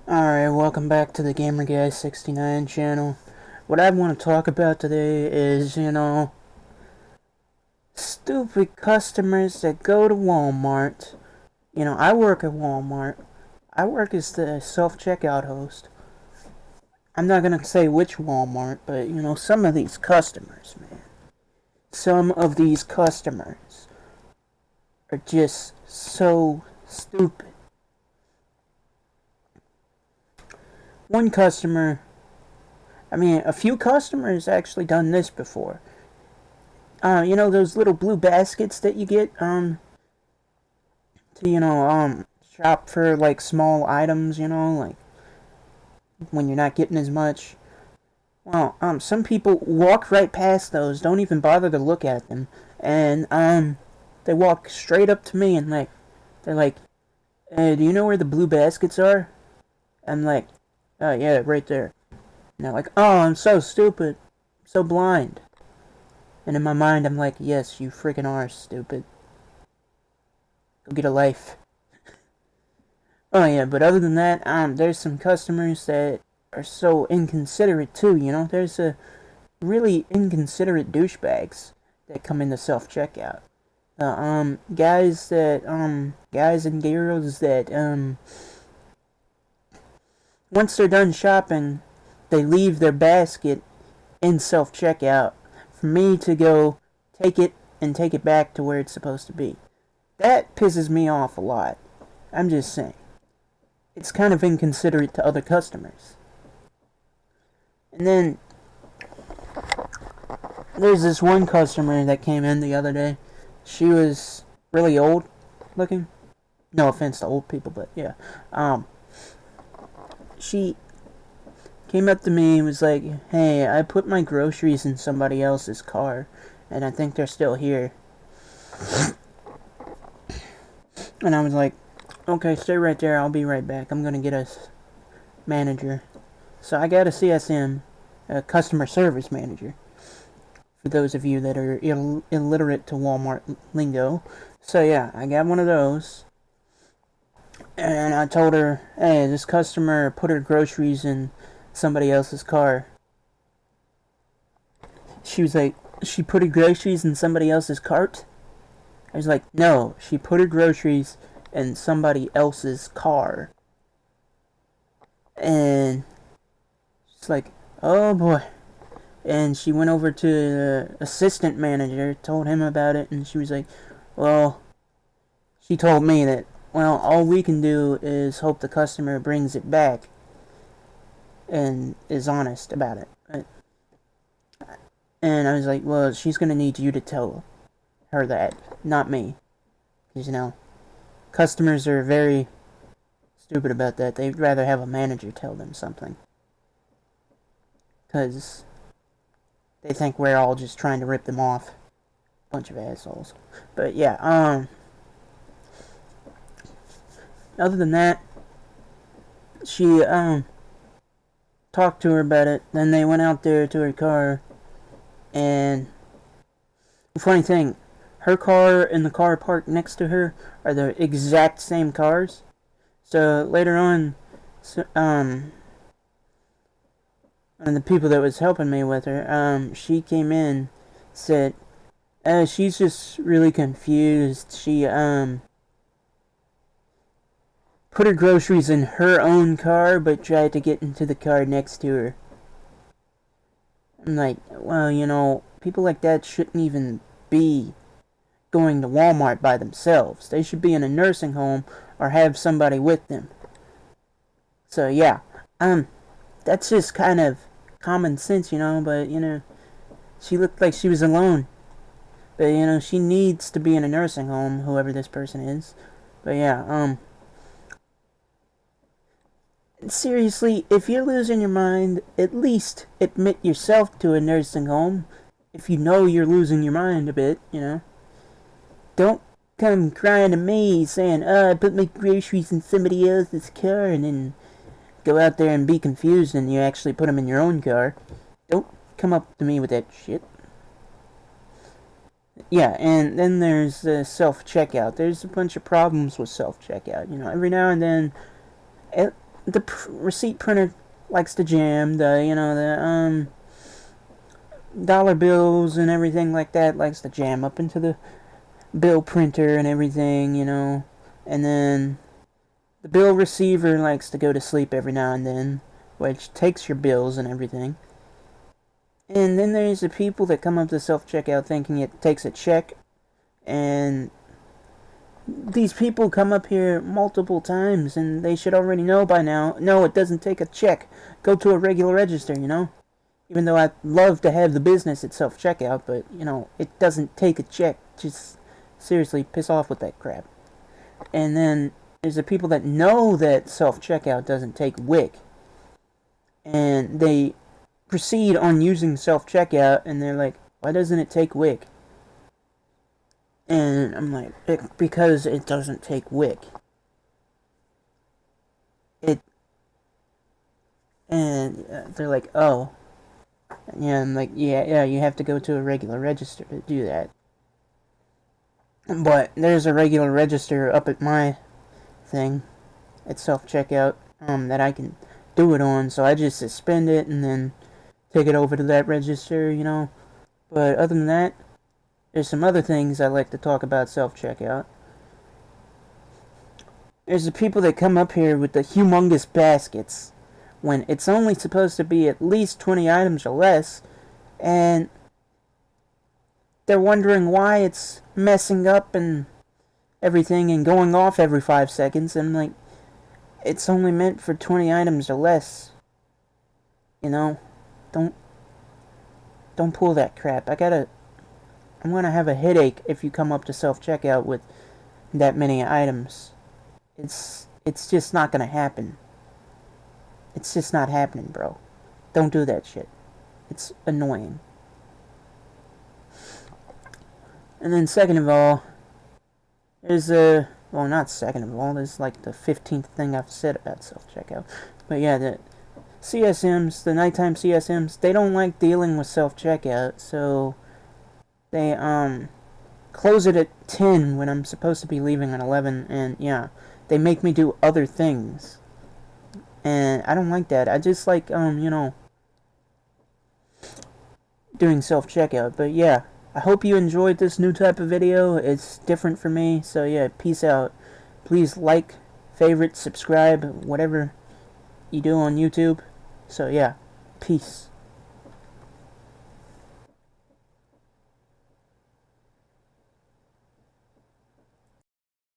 Alright, welcome back to the GamerGuy69 channel. What I want to talk about today is, stupid customers that go to Walmart. I work at Walmart. I work as the self-checkout host. I'm not gonna say which Walmart, but, some of these customers, man. Some of these customers are just so stupid. One customer, a few customers actually done this before. Those little blue baskets that you get, shop for, like, small items, like, when you're not getting as much. Well, some people walk right past those, don't even bother to look at them, and, they walk straight up to me and, they're like, do you know where the blue baskets are? I'm like, oh, yeah, right there. And they're like, oh, I'm so stupid, so blind. And in my mind, I'm like, yes, you freaking are stupid. Go get a life. Oh, yeah, but other than that, there's some customers that are so inconsiderate, too, There's a really inconsiderate douchebags that come into self-checkout. Guys and girls that, once they're done shopping, they leave their basket in self-checkout for me to go take it and take it back to where it's supposed to be. That pisses me off a lot. I'm just saying. It's kind of inconsiderate to other customers. And then there's this one customer that came in the other day. She was really old looking. No offense to old people, but yeah. She came up to me and was like, hey, I put my groceries in somebody else's car, and I think they're still here. And I was like, okay, stay right there, I'll be right back. I'm gonna get us manager. So I got a CSM, a customer service manager, for those of you that are illiterate to Walmart lingo. So yeah, I got one of those. And I told her, hey, this customer put her groceries in somebody else's car. She was like, she put her groceries in somebody else's cart? I was like, no, she put her groceries in somebody else's car. And she's like, oh boy. And she went over to the assistant manager, told him about it, and she was like, well, she told me that, well, all we can do is hope the customer brings it back and is honest about it. And I was like, well, she's going to need you to tell her that, not me. Because, customers are very stupid about that. They'd rather have a manager tell them something. Because they think we're all just trying to rip them off. Bunch of assholes. But yeah, other than that, she, talked to her about it. Then they went out there to her car. And the funny thing, her car and the car parked next to her are the exact same cars. So later on, and the people that was helping me with her, she came in, said, she's just really confused. She, put her groceries in her own car, but tried to get into the car next to her. I'm like, well, people like that shouldn't even be going to Walmart by themselves. They should be in a nursing home or have somebody with them. So, yeah, that's just kind of common sense, but, she looked like she was alone. But, she needs to be in a nursing home, whoever this person is. But, yeah, seriously, if you're losing your mind, at least admit yourself to a nursing home. If you know you're losing your mind a bit, Don't come crying to me saying, oh, I put my groceries in somebody else's car, and then go out there and be confused and you actually put them in your own car. Don't come up to me with that shit. Yeah, and then there's self-checkout. There's a bunch of problems with self-checkout. Every now and then, the receipt printer likes to jam. The dollar bills and everything like that likes to jam up into the bill printer and everything, and then the bill receiver likes to go to sleep every now and then, which takes your bills and everything. And then there's the people that come up to self-checkout thinking it takes a check, and these people come up here multiple times and they should already know by now, no, it doesn't take a check. Go to a regular register, Even though I'd love to have the business at self-checkout, but, it doesn't take a check. Just seriously piss off with that crap. And then there's the people that know that self-checkout doesn't take WIC, and they proceed on using self-checkout, and they're like, why doesn't it take WIC? And I'm like, because it doesn't take WIC. And they're like, oh. Yeah, I'm like, yeah, you have to go to a regular register to do that. But there's a regular register up at my thing, at self-checkout, that I can do it on, so I just suspend it and then take it over to that register, But other than that, there's some other things I like to talk about self-checkout. There's the people that come up here with the humongous baskets, when it's only supposed to be at least 20 items or less, and they're wondering why it's messing up and everything and going off every 5 seconds, and I'm like, it's only meant for 20 items or less. Don't pull that crap. I'm gonna have a headache if you come up to self-checkout with that many items. It's just not gonna happen. It's just not happening, bro. Don't do that shit. It's annoying. And then second of all, there's not second of all, there's like the 15th thing I've said about self-checkout. But yeah, the CSMs, the nighttime CSMs, they don't like dealing with self-checkout, so they close it at 10 when I'm supposed to be leaving at 11, and yeah, they make me do other things. And I don't like that. I just like, doing self-checkout. But yeah, I hope you enjoyed this new type of video. It's different for me, so yeah, peace out. Please like, favorite, subscribe, whatever you do on YouTube. So yeah, peace.